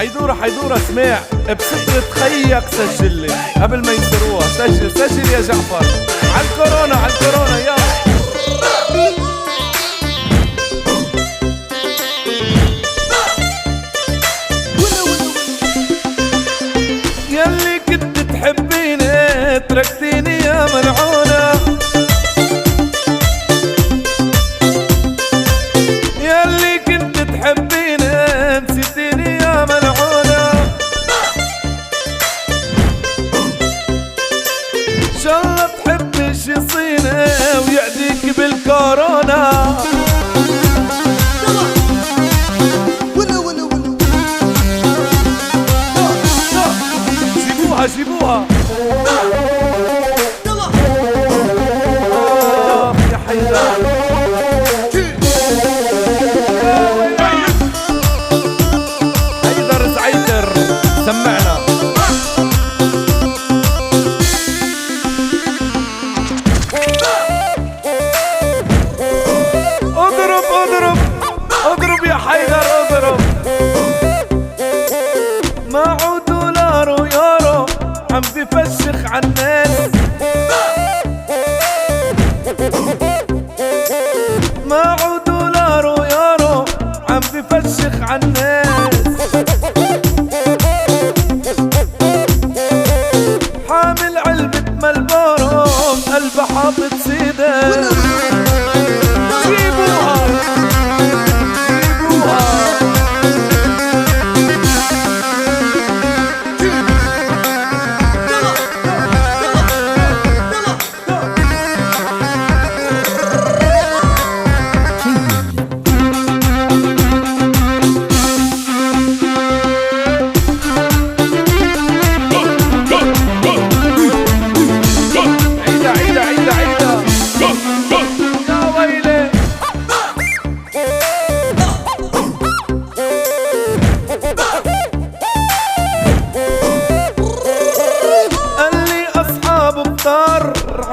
حيدورة سمع بسكرة خيك سجلي قبل ما ينسروها. سجل يا جعفر. عالكورونا يلا. ياللي كنت تحبيني تركتيني يا ملعونة، ياللي كنت تحبيني نسيتيني يا ملعونة. إن شاء الله تحبي شي صيني ويعديك بالكورونا. جيبوها يا حيدر. حيدر زعيدر سمعنا. اضرب يا حيدر اضرب. معه دولار ويورو عم بفشخ عالناس، معه دولار ويورو عم بفشخ عالناس. حامل علبة مالبورو قلبه حاطط سيدة. جيبوها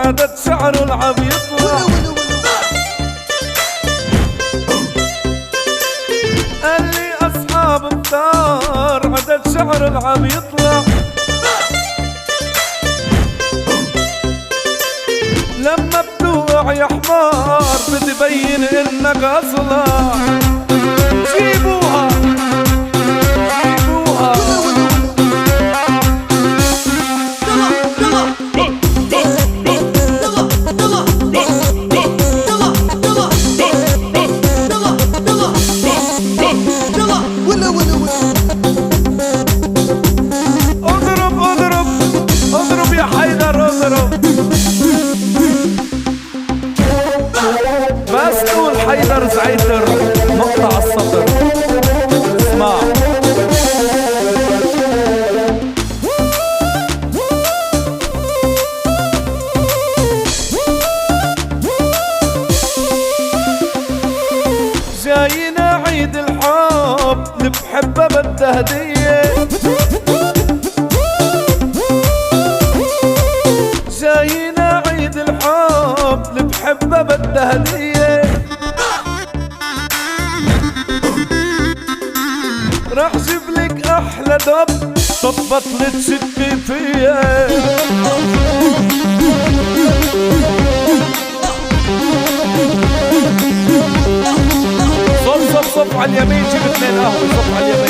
عدد شعره العب يطلع. قال لي أصحاب مطار عدد شعره العب يطلع. لما بتوقع يا حمار بدي بين إنك أصلع. جيبوها اضرب يا حيدر اضرب. بس قول حيدر زعيدر مقطع السطر. اسمع جاينا عيد الحب اللي بحبها بدها هدية. جاينا عيد الحب اللي بحبها بدها هدية. راح جيبلك احلى دب بطل تشكي فيا. صف على اليمين. جيب 2 قهوة. صف على اليمين.